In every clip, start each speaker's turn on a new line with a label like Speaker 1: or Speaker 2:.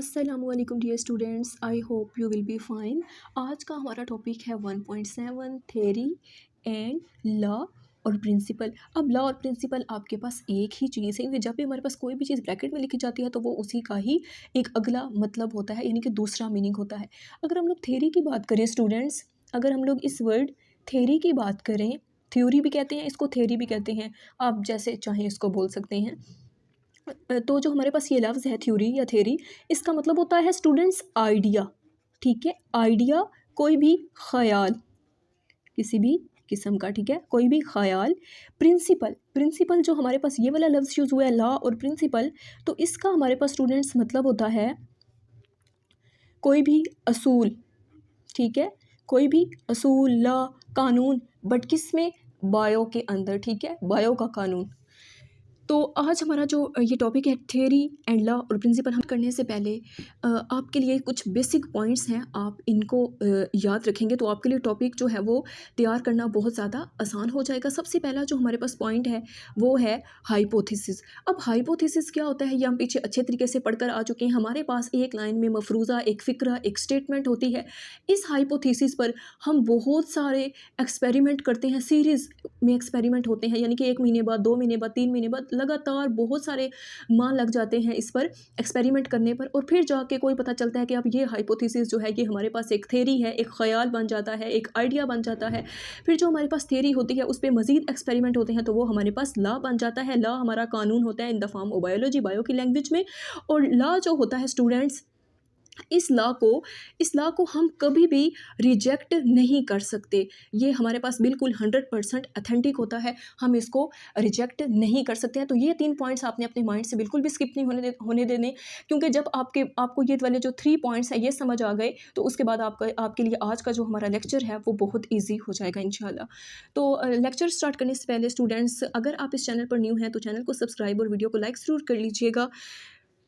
Speaker 1: अस्सलामुअलैकुम dear students, I hope you will be fine. आज का हमारा टॉपिक है 1.7 थ्योरी एंड लॉ और प्रिंसिपल। अब लॉ और प्रिंसिपल आपके पास एक ही चीज़ है, जब भी हमारे पास कोई भी चीज़ ब्रैकेट में लिखी जाती है तो वो उसी का ही एक अगला मतलब होता है, यानी कि दूसरा मीनिंग होता है। अगर हम लोग थ्योरी की बात करें स्टूडेंट्स, अगर हम लोग इस वर्ड थ्योरी की बात करें, थ्योरी भी कहते हैं इसको, थ्योरी भी कहते हैं, आप जैसे चाहें इसको बोल सकते हैं। तो जो हमारे पास ये लफ्ज़ है थ्योरी या थ्योरी, इसका मतलब होता है स्टूडेंट्स आइडिया। ठीक है, आइडिया, कोई भी ख्याल किसी भी किस्म का, ठीक है, कोई भी ख्याल। प्रिंसिपल, प्रिंसिपल जो हमारे पास ये वाला लफ्ज़ यूज़ हुआ है लॉ और प्रिंसिपल, तो इसका हमारे पास स्टूडेंट्स मतलब होता है कोई भी असूल। ठीक है, कोई भी असूल, लॉ, कानून, बट किस में, बायो के अंदर। ठीक है, बायो का कानून। तो आज हमारा जो ये टॉपिक है थ्योरी एंड लॉ और प्रिंसिपल, हम करने से पहले आपके लिए कुछ बेसिक पॉइंट्स हैं, आप इनको याद रखेंगे तो आपके लिए टॉपिक जो है वो तैयार करना बहुत ज़्यादा आसान हो जाएगा। सबसे पहला जो हमारे पास पॉइंट है वो है हाइपोथेसिस। अब हाइपोथेसिस क्या होता है ये हम पीछे अच्छे तरीके से पढ़कर आ चुके हैं। हमारे पास एक लाइन में मफरूज़ा, एक फ़िक्रा, एक स्टेटमेंट होती है। इस हाइपोथेसिस पर हम बहुत सारे एक्सपेरिमेंट करते हैं, सीरीज़ में एक्सपेरिमेंट होते हैं, यानी कि 1 महीने बाद, 2 महीने बाद, 3 महीने बाद, लगातार बहुत सारे माह लग जाते हैं इस पर एक्सपेरिमेंट करने पर, और फिर जाके कोई पता चलता है कि अब ये हाइपोथेसिस जो है ये हमारे पास एक थ्योरी है, एक ख्याल बन जाता है, एक आइडिया बन जाता है। फिर जो हमारे पास थ्योरी होती है उस पर मज़ीद एक्सपेरिमेंट होते हैं तो वो हमारे पास लॉ बन जाता है। लॉ हमारा कानून होता है in the form of biology, bio की लैंग्वेज में। और लॉ जो होता है स्टूडेंट्स, इस लॉ को हम कभी भी रिजेक्ट नहीं कर सकते। ये हमारे पास बिल्कुल 100% अथेंटिक होता है, हम इसको रिजेक्ट नहीं कर सकते हैं। तो ये 3 पॉइंट्स आपने अपने माइंड से बिल्कुल भी स्किप नहीं होने देने, क्योंकि जब आपको ये वाले जो 3 पॉइंट्स हैं ये समझ आ गए तो उसके बाद आपके लिए आज का जो हमारा लेक्चर है वो बहुत ईजी हो जाएगा इंशाल्लाह। तो लेक्चर स्टार्ट करने से पहले स्टूडेंट्स, अगर आप इस चैनल पर न्यू हैं तो चैनल को सब्सक्राइब और वीडियो को लाइक ज़रूर कर लीजिएगा।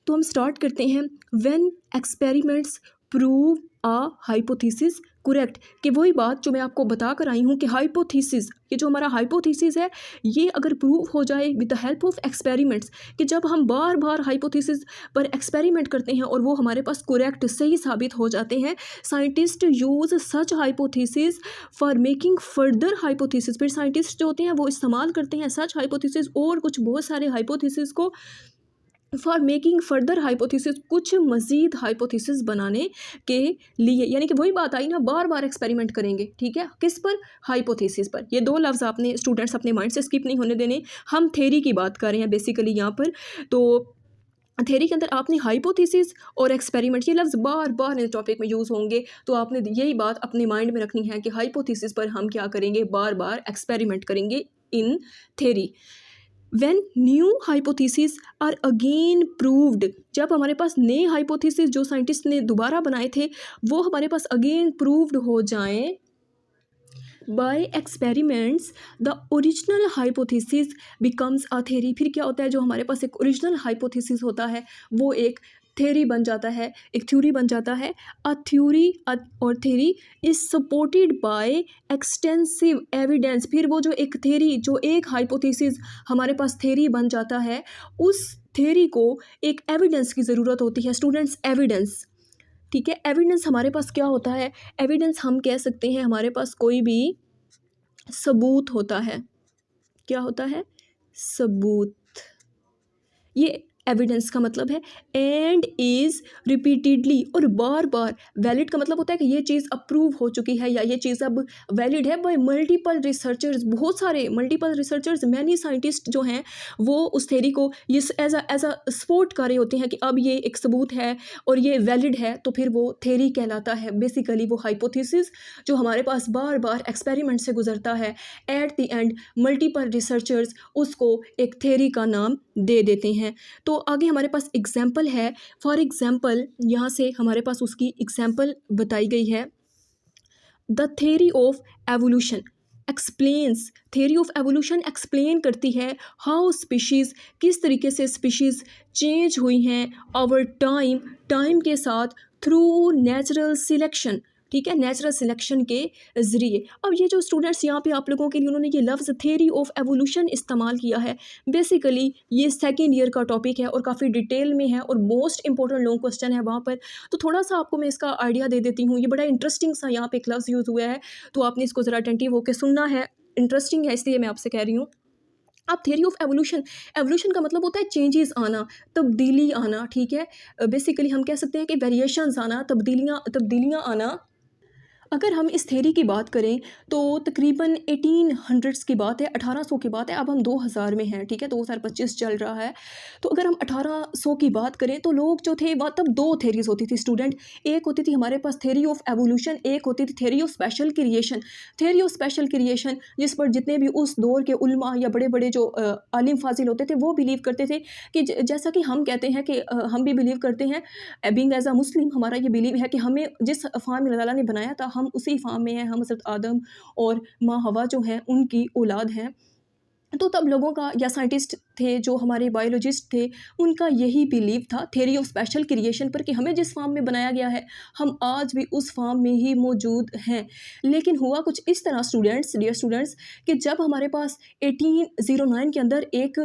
Speaker 1: तो हम स्टार्ट करते हैं। When experiments prove a hypothesis correct, कि वही बात जो मैं आपको बता कर आई हूँ कि हाइपोथेसिस, ये जो हमारा हाइपोथेसिस है ये अगर प्रूव हो जाए with the help of experiments, कि जब हम बार बार हाइपोथेसिस पर एक्सपेरिमेंट करते हैं और वो हमारे पास करेक्ट, सही साबित हो जाते हैं, scientist use such hypothesis for making further hypothesis. फिर साइंटिस्ट जो होते हैं वो इस्तेमाल करते हैं सच हाइपोथेसिस और कुछ बहुत सारे हाइपोथेसिस को फॉर मेकिंग फर्दर हाइपोथेसिस, कुछ मज़ीद हाइपोथेसिस बनाने के लिए। यानी कि वही बात आई ना, बार बार एक्सपेरिमेंट करेंगे। ठीक है, किस पर, हाइपोथेसिस पर। ये 2 लफ्ज़ आपने स्टूडेंट्स अपने माइंड से स्किप नहीं होने देने। हम थ्योरी की बात कर रहे हैं बेसिकली यहाँ पर। तो थ्योरी के अंदर आपने हाइपोथेसिस और एक्सपेरिमेंट, ये लफ्ज़ बार बार इस टॉपिक में यूज़ होंगे, तो आपने यही बात अपने माइंड में रखनी है कि हाइपोथेसिस पर हम क्या करेंगे, बार बार एक्सपेरिमेंट करेंगे in theory. When new hypotheses are again proved, जब हमारे पास नए हाइपोथेसिस जो साइंटिस्ट ने दोबारा बनाए थे वो हमारे पास अगेन प्रूव्ड हो जाएं by experiments, the original hypothesis becomes a theory. फिर क्या होता है, जो हमारे पास एक ओरिजिनल हाइपोथेसिस होता है वो एक थ्योरी बन जाता है, एक थ्योरी बन जाता है। अ थ्योरी और theory is supported by extensive evidence. फिर वो जो एक थ्योरी, जो एक हाइपोथेसिस हमारे पास थ्योरी बन जाता है, उस थ्योरी को एक एविडेंस की ज़रूरत होती है स्टूडेंट्स, एविडेंस। ठीक है, एविडेंस हमारे पास क्या होता है, एविडेंस हम कह सकते हैं हमारे पास कोई भी सबूत होता है। क्या होता है, सबूत, ये एविडेंस का मतलब है। एंड इज़ रिपीटेडली, और बार बार। वैलिड का मतलब होता है कि ये चीज़ अप्रूव हो चुकी है या ये चीज़ अब वैलिड है बाय मल्टीपल रिसर्चर्स, बहुत सारे मल्टीपल रिसर्चर्स, मैनी साइंटिस्ट जो हैं वो उस थ्योरी को ये एज अ सपोर्ट कर रहे होते हैं कि अब ये एक सबूत है और ये वैलिड है, तो फिर वो थ्योरी कहलाता है। बेसिकली वो हाइपोथेसिस जो हमारे पास बार बार एक्सपेरिमेंट से गुजरता है, at the end multiple researchers उसको एक थ्योरी का नाम दे देते हैं। तो आगे हमारे पास एग्जाम्पल है। फॉर एग्जाम्पल, यहाँ से हमारे पास उसकी एग्जाम्पल बताई गई है। The theory of evolution explains, theory of evolution explain करती है हाउ स्पीशीज़, किस तरीके से स्पीशीज़ चेंज हुई हैं ओवर टाइम, टाइम के साथ, थ्रू नेचुरल सिलेक्शन, ठीक है, नेचुरल सिलेक्शन के ज़रिए। अब ये जो स्टूडेंट्स यहाँ पे आप लोगों के लिए उन्होंने ये लफ्ज़ थ्योरी ऑफ एवोल्यूशन इस्तेमाल किया है, बेसिकली ये सेकेंड ईयर का टॉपिक है और काफ़ी डिटेल में है और मोस्ट इंपॉर्टेंट लॉन्ग क्वेश्चन है वहाँ पर। तो थोड़ा सा आपको मैं इसका आइडिया दे देती हूँ। ये बड़ा इंटरेस्टिंग सा यहाँ पे एक लफ्ज़ यूज़ हुआ है, तो आपने इसको ज़रा अटेंटिव होकर सुनना है। इंटरेस्टिंग है इसलिए मैं आपसे कह रही हूँ। अब थ्योरी ऑफ एवोल्यूशन, एवोल्यूशन का मतलब होता है चेंजेस आना, तब्दीली आना, ठीक है। बेसिकली हम कह सकते हैं कि वेरिएशंस आना, तब्दीलियाँ आना। अगर हम इस थ्योरी की बात करें तो तकरीबन 1800s की बात है, 1800 की बात है। अब हम 2000 में हैं, ठीक है, 2025 चल रहा है। तो अगर हम 1800 की बात करें तो लोग जो थे वह तब दो थेरीज होती थी स्टूडेंट। एक होती थी हमारे पास थ्योरी ऑफ एवोल्यूशन, एक होती थी theory of special creation. Theory of special creation जिस पर जितने भी उस दौर के उलमा या बड़े बड़े जो आलिम फाजिल होते थे वो बिलीव करते थे कि जैसा कि हम कहते हैं कि हम भी बिलीव करते हैं, बीइंग एज अ मुस्लिम हमारा ये बिलीव है कि हमें जिस फार्म में अल्लाह ताला ने बनाया था हम उसी फार्म में हैं। हम हज़रत आदम और माँ हवा जो हैं उनकी औलाद हैं। तो तब लोगों का या साइंटिस्ट थे जो हमारे बायोलॉजिस्ट थे, उनका यही बिलीव था थ्योरी ऑफ स्पेशल क्रिएशन पर कि हमें जिस फार्म में बनाया गया है हम आज भी उस फार्म में ही मौजूद हैं। लेकिन हुआ कुछ इस तरह स्टूडेंट्स, डियर स्टूडेंट्स, कि जब हमारे पास 1809 के अंदर एक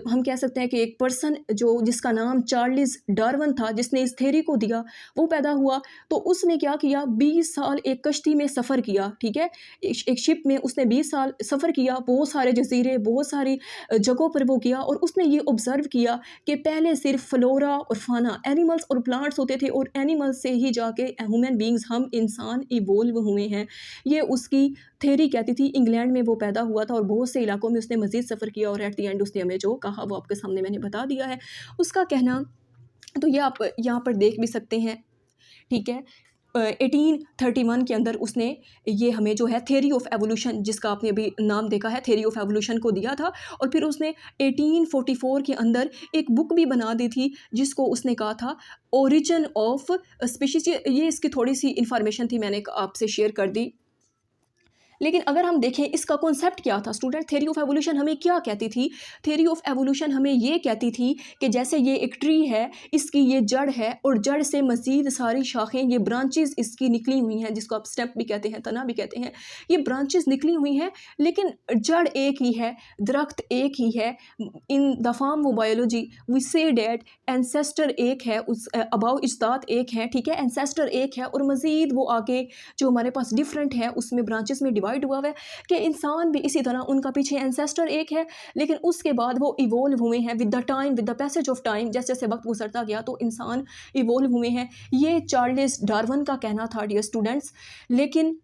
Speaker 1: हम कह सकते हैं कि एक पर्सन जो जिसका नाम चार्ल्स डार्विन था, जिसने इस थ्योरी को दिया, वो पैदा हुआ। तो उसने क्या किया, 20 साल एक कश्ती में सफ़र किया, ठीक है, एक शिप में उसने 20 साल सफ़र किया, बहुत सारे जजीरे, बहुत सारी जगहों पर वो किया और उसने ये ऑब्ज़र्व किया कि पहले सिर्फ फ्लोरा और फाना, एनिमल्स और प्लांट्स होते थे और एनिमल्स से ही जाके ह्यूमन बींग्स, हम इंसान इवोल्व हुए हैं। ये उसकी थ्योरी कहती थी। इंग्लैंड में वो पैदा हुआ था और बहुत से इलाकों में उसने मज़ीद सफ़र किया और एट द एंड उसने हमें जो कहा वो आपके सामने मैंने बता दिया है। उसका कहना तो ये आप यहाँ पर देख भी सकते हैं, ठीक है। 1831 के अंदर उसने ये हमें जो है थ्योरी ऑफ एवोल्यूशन, जिसका आपने अभी नाम देखा है, थ्योरी ऑफ एवोल्यूशन को दिया था। और फिर उसने 1844 के अंदर एक बुक भी बना दी थी जिसको उसने कहा था ओरिजिन ऑफ स्पीशीज। ये इसकी थोड़ी सी इंफॉर्मेशन थी, मैंने आपसे शेयर कर दी। लेकिन अगर हम देखें इसका कॉन्सेप्ट क्या था स्टूडेंट, थ्योरी ऑफ एवोल्यूशन हमें क्या कहती थी? थ्योरी ऑफ एवोल्यूशन हमें ये कहती थी कि जैसे ये एक ट्री है, इसकी ये जड़ है और जड़ से मज़ीद सारी शाखें, ये ब्रांचेस इसकी निकली हुई हैं, जिसको आप स्टेम भी कहते हैं, तना भी कहते हैं। ये ब्रांचेस निकली हुई हैं लेकिन जड़ एक ही है, दरख्त एक ही है। In the form of biology we say that ancestor एक है, उस अबाउ इज्दात एक है, ठीक है, एंसेस्टर एक है और मज़ीद वो आगे जो हमारे पास डिफरेंट है उसमें ब्रांचेस में डिवाइड हुआ है कि इंसान भी इसी तरह, उनका पीछे एंसेस्टर एक है लेकिन उसके बाद वो इवोल्व हुए हैं with the time, with the passage of time. जैसे जैसे वक्त गुजरता गया तो इंसान इवोल्व हुए हैं। ये चार्ल्स डार्विन का कहना था, डियर स्टूडेंट्स। लेकिन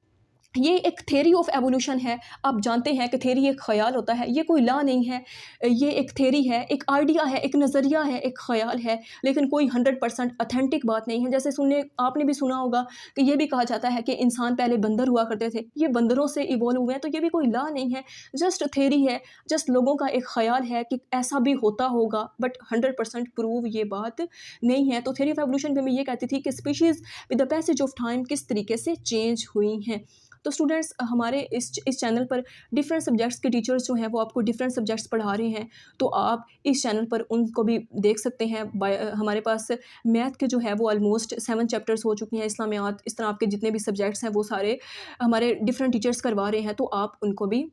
Speaker 1: ये एक थ्योरी ऑफ एवोल्यूशन है। आप जानते हैं कि थ्योरी एक ख्याल होता है, ये कोई लॉ नहीं है। ये एक थ्योरी है, एक आइडिया है, एक नज़रिया है, एक ख्याल है, लेकिन कोई 100% ऑथेंटिक बात नहीं है। जैसे आपने भी सुना होगा कि ये भी कहा जाता है कि इंसान पहले बंदर हुआ करते थे, ये बंदरों से इवॉल्व हुए हैं। तो ये भी कोई लॉ नहीं है, जस्ट थ्योरी है, जस्ट लोगों का एक ख्याल है कि ऐसा भी होता होगा, बट 100% प्रूव ये बात नहीं है। तो थ्योरी ऑफ एवोल्यूशन में मैं ये कहती थी कि species with the passage of time किस तरीके से चेंज हुई हैं। तो स्टूडेंट्स, हमारे इस चैनल पर डिफरेंट सब्जेक्ट्स के टीचर्स जो हैं वो आपको डिफरेंट सब्जेक्ट्स पढ़ा रहे हैं, तो आप इस चैनल पर उनको भी देख सकते हैं। हमारे पास मैथ के जो है वो ऑलमोस्ट 7 चैप्टर्स हो चुके हैं, इस्लामियात, इस तरह आपके जितने भी सब्जेक्ट्स हैं वो सारे हमारे डिफरेंट टीचर्स करवा रहे हैं, तो आप उनको भी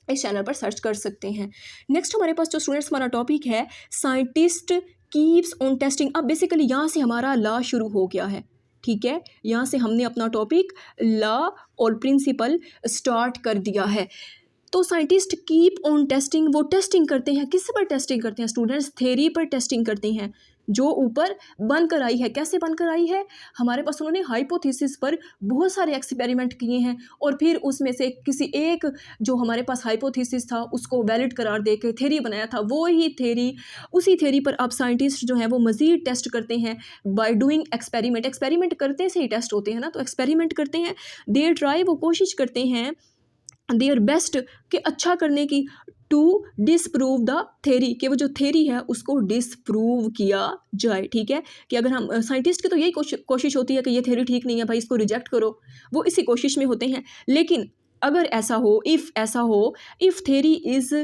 Speaker 1: इस चैनल पर सर्च कर सकते हैं। नेक्स्ट हमारे पास जो स्टूडेंट्स हमारा टॉपिक है साइंटिस्ट कीप्स ऑन टेस्टिंग। अब बेसिकली यहाँ से हमारा लॉ शुरू हो गया है, ठीक है, यहाँ से हमने अपना टॉपिक लॉ और प्रिंसिपल स्टार्ट कर दिया है। तो साइंटिस्ट कीप ऑन टेस्टिंग, वो टेस्टिंग करते हैं, किस पर टेस्टिंग करते हैं स्टूडेंट्स? थ्योरी पर टेस्टिंग करते हैं जो ऊपर बनकर आई है। कैसे बनकर आई है? हमारे पास उन्होंने हाइपोथेसिस पर बहुत सारे एक्सपेरिमेंट किए हैं और फिर उसमें से किसी एक जो हमारे पास हाइपोथेसिस था उसको वैलिड करार दे के थ्योरी बनाया था। वो ही थ्योरी, उसी थ्योरी पर अब साइंटिस्ट जो हैं वो मज़ीद टेस्ट करते हैं बाय डूइंग एक्सपेरिमेंट। एक्सपेरिमेंट करते से ही टेस्ट होते हैं ना, तो एक्सपेरिमेंट करते हैं, दे ट्राई, वो कोशिश करते हैं देयर बेस्ट कि अच्छा करने की, टू डिसप्रूव द थ्योरी, कि वो जो थ्योरी है उसको डिसप्रूव किया जाए, ठीक है। कि अगर हम साइंटिस्ट की तो यही कोशिश होती है कि ये थ्योरी ठीक नहीं है भाई, इसको रिजेक्ट करो, वो इसी कोशिश में होते हैं। लेकिन अगर ऐसा हो, if theory is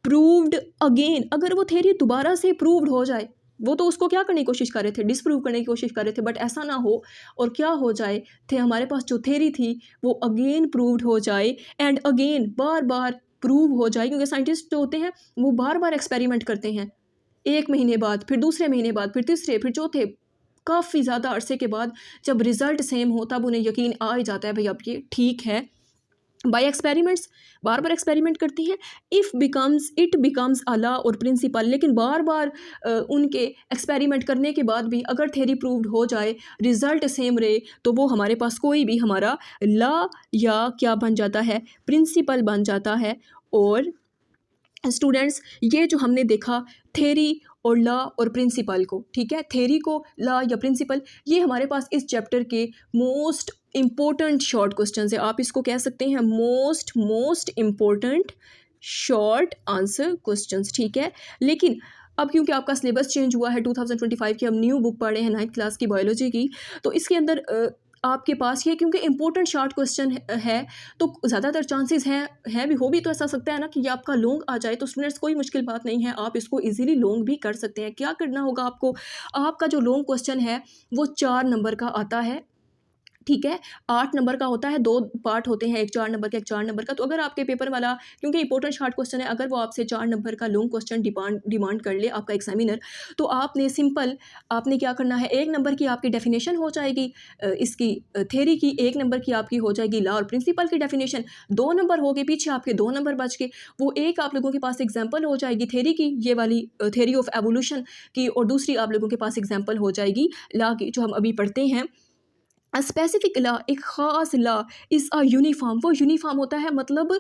Speaker 1: proved again, अगर वो थ्योरी दोबारा से प्रूव्ड हो जाए, वो तो उसको क्या करने की कोशिश कर रहे थे, डिसप्रूव करने की कोशिश कर रहे थे, बट ऐसा ना हो और क्या हो जाए थे हमारे पास जो थ्योरी थी वो अगेन प्रूव्ड हो जाए and again bar bar prove हो जाए, क्योंकि साइंटिस्ट जो होते हैं वो बार बार एक्सपेरिमेंट करते हैं, 1 महीने बाद, फिर दूसरे महीने बाद, फिर तीसरे, फिर चौथे, काफ़ी ज़्यादा अरसे के बाद जब रिज़ल्ट सेम हो तब उन्हें यकीन आ ही जाता है भाई अब ये ठीक है। बाय एक्सपेरिमेंट्स, बार बार एक्सपेरिमेंट करती हैं, इट बिकम्स अ लॉ और प्रिंसिपल, लेकिन बार बार उनके एक्सपेरिमेंट करने के बाद भी अगर थ्योरी प्रूव्ड हो जाए, रिजल्ट सेम रहे, तो वो हमारे पास कोई भी हमारा लॉ या क्या बन जाता है, प्रिंसिपल बन जाता है। और स्टूडेंट्स, ये जो हमने देखा थ्योरी और लॉ और प्रिंसिपल को, ठीक है, थ्योरी को, लॉ या प्रिंसिपल, ये हमारे पास इस चैप्टर के मोस्ट इम्पोर्टेंट शॉर्ट क्वेश्चन है। आप इसको कह सकते हैं most important short answer questions, ठीक है। लेकिन अब क्योंकि आपका सिलेबस चेंज हुआ है 2025 की, हम न्यू बुक पढ़ रहे हैं 9th क्लास की बायोलॉजी की, तो इसके अंदर आपके पास ये क्योंकि इंपॉर्टेंट शॉर्ट क्वेश्चन है तो ज़्यादातर चांसेस हैं भी, हो भी तो ऐसा सकता है ना कि ये आपका लॉन्ग आ जाए, तो स्टूडेंट्स कोई मुश्किल बात नहीं है, आप इसको इजीली लॉन्ग भी कर सकते हैं। क्या करना होगा आपको, आपका जो लॉन्ग क्वेश्चन है वो 4 नंबर का आता है, ठीक है, 8 नंबर का होता है, 2 पार्ट होते हैं, एक 4 नंबर का, एक 4 नंबर का। तो अगर आपके पेपर वाला, क्योंकि इंपॉर्टेंट शॉर्ट क्वेश्चन है, अगर वो आपसे 4 नंबर का लॉन्ग क्वेश्चन डिमांड कर ले आपका एग्जामिनर, तो आपने सिंपल आपने क्या करना है, 1 नंबर की आपकी डेफिनेशन हो जाएगी इसकी थ्योरी की, 1 नंबर की आपकी हो जाएगी लॉ और प्रिंसिपल की डेफिनेशन, 2 नंबर हो गए, पीछे आपके 2 नंबर बच के, वो एक आप लोगों के पास एग्जाम्पल हो जाएगी थ्योरी की, ये वाली थ्योरी ऑफ एवोल्यूशन की, और दूसरी आप लोगों के पास एग्जाम्पल हो जाएगी लॉ की, जो हम अभी पढ़ते हैं। स्पेसिफिक लॉ, एक ख़ास लॉ इज़ अ यूनिफॉर्म, वो यूनिफॉर्म होता है, मतलब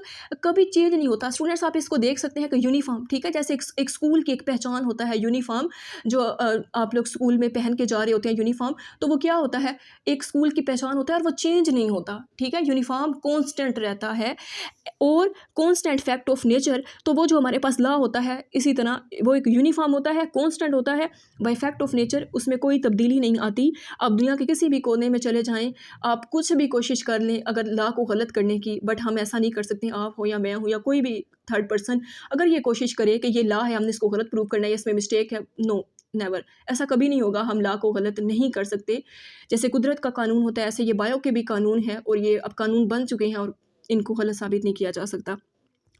Speaker 1: कभी चेंज नहीं होता। स्टूडेंट्स आप इसको देख सकते हैं कि यूनिफॉर्म, ठीक है, जैसे एक स्कूल की एक पहचान होता है यूनिफॉर्म, जो आप लोग स्कूल में पहन के जा रहे होते हैं यूनिफॉर्म, तो वो क्या होता है, एक स्कूल की पहचान होता है और वो चेंज नहीं होता, ठीक है, यूनिफॉर्म कॉन्स्टेंट रहता है। और कॉन्स्टेंट फैक्ट ऑफ नेचर, तो वो जो हमारे पास लॉ होता है इसी तरह वो एक यूनिफॉर्म होता है, कॉन्स्टेंट होता है, बाय फैक्ट ऑफ नेचर उसमें कोई तब्दीली नहीं आती। आप दुनिया के किसी भी कोने में चले जाएं, आप कुछ भी कोशिश कर लें अगर लॉ को गलत करने की, बट हम ऐसा नहीं कर सकते, आप हो या मैं हूँ या कोई भी थर्ड पर्सन अगर ये कोशिश करे कि ये लॉ है, हमने इसको गलत प्रूव करना है, इसमें मिस्टेक है, नो नेवर, ऐसा कभी नहीं होगा, हम लॉ को गलत नहीं कर सकते। जैसे कुदरत का कानून होता है, ऐसे ये बायो के भी कानून है, और ये अब कानून बन चुके हैं और इनको गलत साबित नहीं किया जा सकता।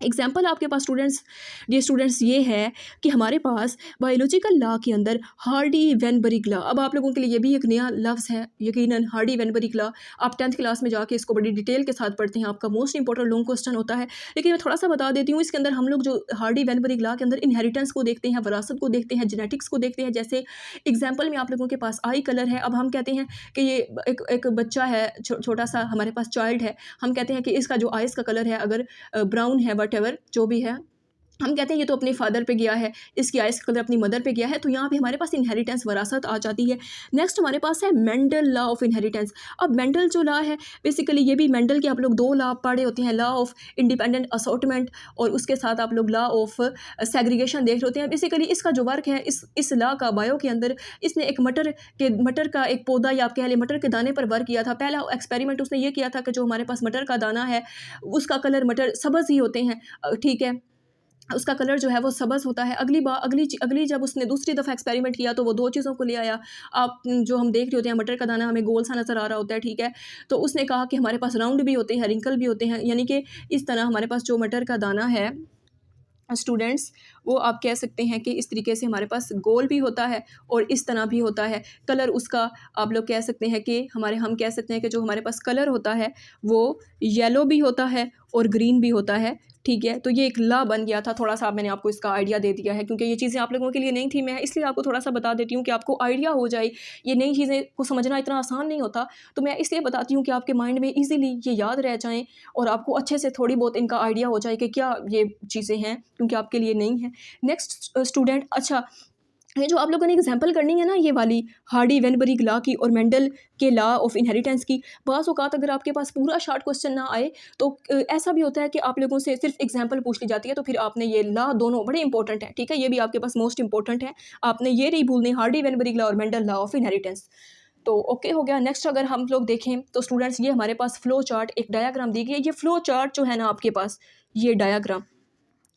Speaker 1: एग्जाम्पल आपके पास डियर स्टूडेंट्स ये है कि हमारे पास बायोलॉजिकल लॉ के अंदर हार्डी वेनबरिग लॉ, अब आप लोगों के लिए ये भी एक नया लफ्ज़ है यकीनन, हार्डी वेनबरिग लॉ, आप 10th क्लास में जाके इसको बड़ी डिटेल के साथ पढ़ते हैं, आपका मोस्ट इंपॉर्टेंट लॉन्ग क्वेश्चन होता है। लेकिन मैं थोड़ा सा बता देती हूँ, इसके अंदर हम लोग जो हार्डी वेनबरिग लॉ के अंदर इनहेरिटेंस को देखते हैं, विरासत को देखते हैं, जेनेटिक्स को देखते हैं। जैसे एग्जाम्पल में आप लोगों के पास आई कलर है, अब हम कहते हैं कि ये एक बच्चा है, छोटा सा हमारे पास चाइल्ड है, हम कहते हैं कि इसका जो आइज़ का कलर है अगर ब्राउन है, वट एवर जो भी है, हम कहते हैं ये तो अपने फादर पे गया है, इसकी आइज़ का कलर अपनी मदर पे गया है, तो यहाँ पे हमारे पास इनहेरिटेंस वरासत आ जाती है। नेक्स्ट हमारे पास है मेंडल लॉ ऑफ इनहेरिटेंस। अब मेंडल जो लॉ है, बेसिकली ये भी मेंडल के आप लोग 2 लॉ पढ़े होते हैं, लॉ ऑफ इंडिपेंडेंट असॉर्टमेंट और उसके साथ आप लोग लॉ ऑफ सेग्रीगेशन देख रहे होते हैं। बेसिकली इसका जो वर्क है, इस लॉ का बायो के अंदर, इसने एक मटर का एक पौधा या आप कह लें मटर के दाने पर वर्क किया था। पहला एक्सपेरिमेंट उसने ये किया था कि जो हमारे पास मटर का दाना है उसका कलर मटर सब्ज़ ही होते हैं, ठीक है, उसका कलर जो है वो सब्ज़ होता है। अगली जब उसने दूसरी दफ़ा एक्सपेरिमेंट किया तो वो 2 चीज़ों को ले आया। आप जो हम देख रहे होते हैं मटर का दाना हमें गोल सा नज़र आ रहा होता है, ठीक है, तो उसने कहा कि हमारे पास राउंड भी होते हैं, रिंकल भी होते हैं, यानी कि इस तरह हमारे पास जो मटर का दाना है स्टूडेंट्स, वो आप कह सकते हैं कि इस तरीके से हमारे पास गोल भी होता है और इस तरह भी होता है। कलर उसका आप लोग कह सकते हैं कि हम कह सकते हैं कि जो हमारे पास कलर होता है वो येलो भी होता है और ग्रीन भी होता है, ठीक है। तो ये एक लॉ बन गया था, थोड़ा सा मैंने आपको इसका आइडिया दे दिया है, क्योंकि ये चीज़ें आप लोगों के लिए नहीं थी, मैं इसलिए आपको थोड़ा सा बता देती हूँ कि आपको आइडिया हो जाए। ये नई चीज़ें को समझना इतना आसान नहीं होता, तो मैं इसलिए बताती हूँ कि आपके माइंड में ईजिली ये याद रह जाएँ और आपको अच्छे से थोड़ी बहुत इनका आइडिया हो जाए कि क्या ये चीज़ें हैं, क्योंकि आपके लिए नहीं है। नेक्स्ट स्टूडेंट, अच्छा, ये जो आप लोगों ने एग्जाम्पल करनी है ना, ये वाली हार्डी वेनबरिग लॉ की और मेंडल के लॉ ऑफ इनहेरिटेंस की, बाज़ औक़ात अगर आपके पास पूरा शॉर्ट क्वेश्चन ना आए तो ऐसा भी होता है कि आप लोगों से सिर्फ एग्जाम्पल पूछ ली जाती है, तो फिर आपने ये लॉ दोनों बड़े इंपॉर्टेंट है, ठीक है, ये भी आपके पास मोस्ट इंपॉर्टेंट है, आपने ये नहीं भूलने, हार्डी वेनबरिग लॉ और मेंडल लॉ ऑफ इनहेरिटेंस। तो ओके हो गया। नेक्स्ट अगर हम लोग देखें तो स्टूडेंट्स, ये हमारे पास फ्लो चार्ट, एक डायाग्राम दी गई है। ये फ्लो चार्ट जो है ना आपके पास, ये डायाग्राम,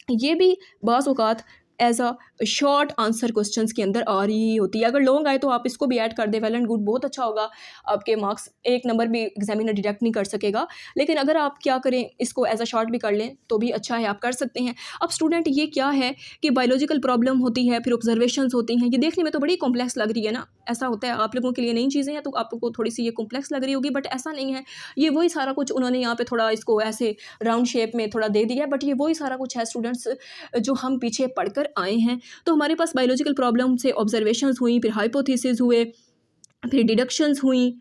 Speaker 1: ये भी बाज़ औक़ात as a short answer questions के अंदर आ रही होती है। अगर लॉन्ग आए तो आप इसको भी ऐड कर दें, वेल एंड गुड, बहुत अच्छा होगा, आपके मार्क्स एक नंबर भी एग्जामिनर डिडक्ट नहीं कर सकेगा। लेकिन अगर आप क्या करें, इसको एज अ शॉर्ट भी कर लें तो भी अच्छा है, आप कर सकते हैं। अब स्टूडेंट ये क्या है कि बायोलॉजिकल प्रॉब्लम होती है, फिर ऑब्जर्वेशंस होती हैं, ये देखने में तो बड़ी कॉम्प्लेक्स लग रही है ना, ऐसा होता है आप लोगों के लिए नई चीज़ें हैं तो आपको थोड़ी सी ये कॉम्प्लेक्स लग रही होगी, बट ऐसा नहीं है। ये वही सारा कुछ उन्होंने यहाँ पे थोड़ा इसको ऐसे राउंड शेप में थोड़ा दे दिया है, बट ये वही सारा कुछ है स्टूडेंट्स जो हम पीछे पढ़कर आए हैं। तो हमारे पास बायोलॉजिकल प्रॉब्लम से ऑब्जर्वेशंस हुई, फिर हाइपोथेसिस हुए, फिर डिडक्शंस हुई,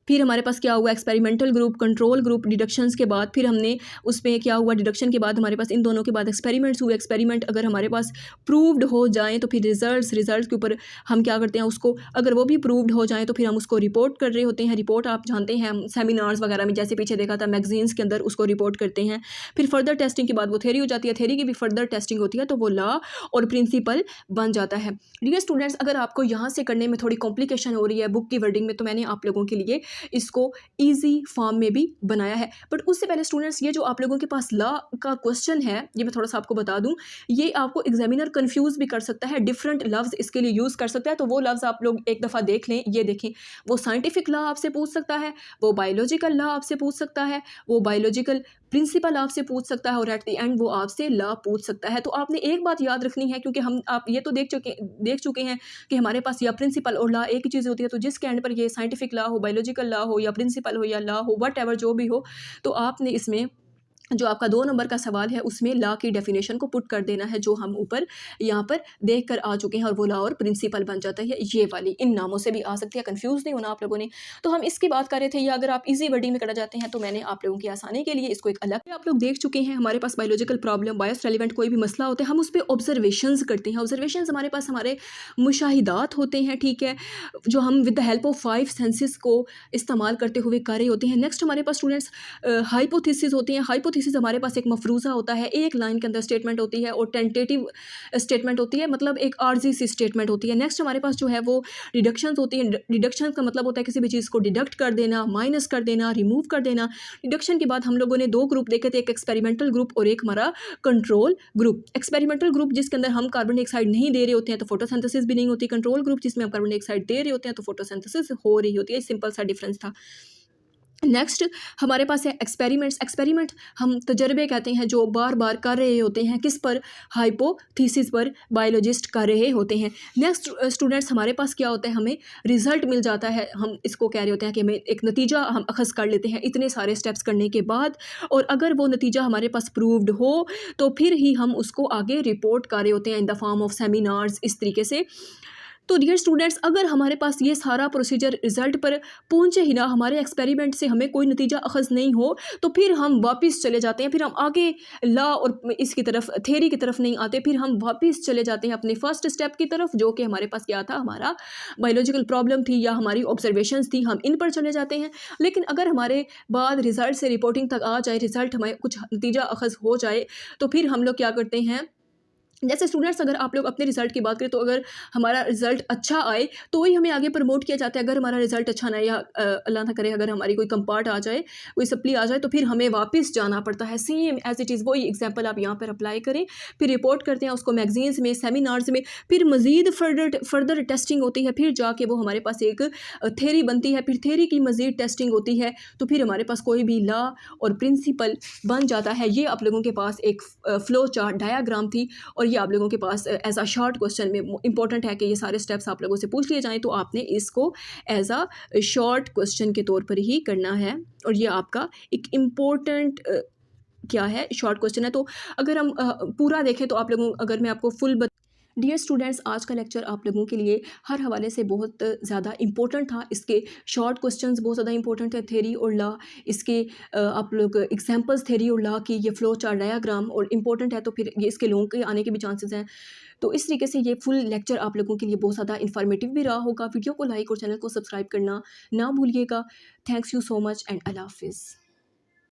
Speaker 1: फिर हमारे पास क्या हुआ, experimental group, control group, deductions के बाद फिर हमने उसमें क्या हुआ, डिडक्शन के बाद हमारे पास इन दोनों के बाद एक्सपेरिमेंट्स हुए। एक्सपेरिमेंट अगर हमारे पास प्रूव्ड हो जाएँ तो फिर रिजल्ट के ऊपर हम क्या करते हैं उसको, अगर वो भी प्रूव्ड हो जाएँ तो फिर हम उसको रिपोर्ट कर रहे होते हैं। रिपोर्ट आप जानते हैं हम सेमिनार्स वगैरह में जैसे पीछे देखा था मैगजीन्स के अंदर उसको रिपोर्ट करते हैं। फिर फर्दर टेस्टिंग के बाद वो थ्योरी हो जाती है, थ्योरी की भी फर्दर टेस्टिंग होती है तो वो लॉ और प्रिंसिपल बन जाता है। डियर स्टूडेंट्स, अगर आपको यहाँ से करने में थोड़ी कॉम्प्लिकेशन हो ररी है बुक की वर्डिंग में, तो मैंने आप लोगों के लिए इसको ईजी फॉर्म में भी बनाया है। बट उससे पहले स्टूडेंट्स, ये जो आप लोगों के पास लॉ का क्वेश्चन है, ये मैं थोड़ा सा आपको बता दूं, ये आपको एग्जामिनर कंफ्यूज भी कर सकता है, डिफरेंट लफ्ज इसके लिए यूज़ कर सकता है। तो वो लफ्ज़ आप लोग एक दफ़ा देख लें, ये देखें, वो साइंटिफिक लॉ आपसे पूछ सकता है, वो बायोलॉजिकल लॉ आपसे पूछ सकता है, वो बायोलॉजिकल प्रिंसिपल आपसे पूछ सकता है, और एट द एंड वो आपसे लॉ पूछ सकता है। तो आपने एक बात याद रखनी है, क्योंकि हम आप ये तो देख चुके हैं कि हमारे पास या प्रिंसिपल और लॉ एक ही चीज़ होती है। तो जिसके एंड पर ये साइंटिफिक लॉ हो, बायोलॉजिकल लॉ हो, या प्रिंसिपल हो, या लॉ हो, वट एवर जो भी हो, तो आपने इसमें जो आपका 2 नंबर का सवाल है उसमें लॉ की डेफिनेशन को पुट कर देना है, जो हम ऊपर यहाँ पर देख कर आ चुके हैं, और वो लॉ और प्रिंसिपल बन जाता है। ये वाली इन नामों से भी आ सकती है, कंफ्यूज नहीं होना आप लोगों ने। तो हम इसकी बात कर रहे थे, या अगर आप इजी वर्डिंग में करना चाहते हैं तो मैंने आप लोगों की आसानी के लिए इसको एक अलग, आप लोग देख चुके हैं हमारे पास बायोलॉजिकल प्रॉब्लम, बायोस रेलिवेंट कोई भी मसला होता है, हम उस पर ऑब्जर्वेशंस करते हैं। ऑब्जर्वेशंस हमारे पास हमारे मुशाहिदात होते हैं, ठीक है, जो हम with the help of 5 senses को इस्तेमाल करते हुए कर रहे होते हैं। नेक्स्ट हमारे पास स्टूडेंट्स हाइपोथेसिस होती हैं। हाइपोथेसिस हमारे पास एक मफरूज़ा होता है, एक लाइन के अंदर स्टेटमेंट होती है, और टेंटेटिव स्टेटमेंट होती है, मतलब एक आर्जी सी स्टेटमेंट होती है। नेक्स्ट हमारे पास जो है वो डिडक्शंस होती हैं। डिडक्शन का मतलब होता है किसी भी चीज़ को डिडक्ट कर देना, माइनस कर देना, रिमूव कर देना। डिडक्शन के बाद हम लोगों ने 2 ग्रुप देखे थे, एक एक्सपेरिमेंटल ग्रुप और एक हमारा कंट्रोल ग्रुप। एक्सपेरिमेंटल ग्रुप जिसके अंदर हम कार्बन डाइऑक्साइड नहीं दे रहे होते हैं तो फोटोसिंथेसिस भी नहीं होती। कंट्रोल ग्रुप जिसमें हम कार्बन डाइऑक्साइड दे रहे होते हैं तो फोटोसिंथेसिस हो रही होती है। सिंपल सा डिफरेंस था। नेक्स्ट हमारे पास है एक्सपेरिमेंट्स। एक्सपेरिमेंट हम तजर्बे कहते हैं, जो बार बार कर रहे होते हैं, किस पर, हाइपोथेसिस पर बायोलॉजिस्ट कर रहे होते हैं। नेक्स्ट स्टूडेंट्स हमारे पास क्या होता है, हमें रिजल्ट मिल जाता है, हम इसको कह रहे होते हैं कि हमें एक नतीजा हम अखज़ कर लेते हैं इतने सारे स्टेप्स करने के बाद, और अगर वो नतीजा हमारे पास प्रूव्ड हो तो फिर ही हम उसको आगे रिपोर्ट कर रहे होते हैं in the form of seminars, इस तरीके से। तो डियर स्टूडेंट्स, अगर हमारे पास ये सारा प्रोसीजर रिजल्ट पर पहुंचे ही ना, हमारे एक्सपेरिमेंट से हमें कोई नतीजा अखज़ नहीं हो, तो फिर हम वापस चले जाते हैं, फिर हम आगे लॉ और इसकी तरफ, थ्योरी की तरफ नहीं आते, फिर हम वापस चले जाते हैं अपने फर्स्ट स्टेप की तरफ, जो कि हमारे पास क्या था, हमारा बायोलॉजिकल प्रॉब्लम थी या हमारी ऑब्जर्वेशंस थी, हम इन पर चले जाते हैं। लेकिन अगर हमारे बाद रिजल्ट से रिपोर्टिंग तक आ जाए, रिजल्ट हमें कुछ नतीजा अखज़ हो जाए, तो फिर हम लोग क्या करते हैं, जैसे स्टूडेंट्स अगर आप लोग अपने रिजल्ट की बात करें, तो अगर हमारा रिजल्ट अच्छा आए तो ही हमें आगे प्रमोट किया जाता है। अगर हमारा रिजल्ट अच्छा ना आए, या अल्लाह ना करे अगर हमारी कोई कंपार्ट आ जाए, कोई सप्ली आ जाए, तो फिर हमें वापस जाना पड़ता है। सेम एज इट इज़ वही एग्जांपल आप यहाँ पर अप्लाई करें, फिर रिपोर्ट करते हैं उसको मैगजीन्स में, सेमिनार्स में, फिर मज़ीद फर्दर टेस्टिंग होती है, फिर जाके वो हमारे पास एक थ्योरी बनती है, फिर थ्योरी की मज़ीद टेस्टिंग होती है, तो फिर हमारे पास कोई भी लॉ और प्रिंसिपल बन जाता है। ये आप लोगों के पास एक फ्लो चार्ट डायाग्राम थी, और ये आप लोगों के पास एज अ शॉर्ट क्वेश्चन में इंपॉर्टेंट है कि ये सारे स्टेप्स आप लोगों से पूछ लिए जाएं, तो आपने इसको एज अ शॉर्ट क्वेश्चन के तौर पर ही करना है। और ये आपका एक इम्पोर्टेंट क्या है, शॉर्ट क्वेश्चन है। तो अगर हम पूरा देखें तो आप लोगों, अगर मैं आपको फुल डियर स्टूडेंट्स, आज का लेक्चर आप लोगों के लिए हर हवाले से बहुत ज़्यादा इंपॉर्टेंट था। इसके शॉर्ट क्वेश्चंस बहुत ज़्यादा इंपॉर्टेंट है, थ्योरी और लॉ, इसके आप लोग एग्जांपल्स थ्योरी और लॉ की, ये फ्लो चार्ट डायाग्राम और इम्पॉर्टेंट है, तो फिर ये इसके लोगों के आने के भी चांसेस हैं। तो इस तरीके से ये फुल लेक्चर आप लोगों के लिए बहुत ज़्यादा इन्फॉर्मेटिव भी रहा होगा। वीडियो को लाइक और चैनल को सब्सक्राइब करना ना भूलिएगा। Thanks you so much and अल्लाह हाफिज़।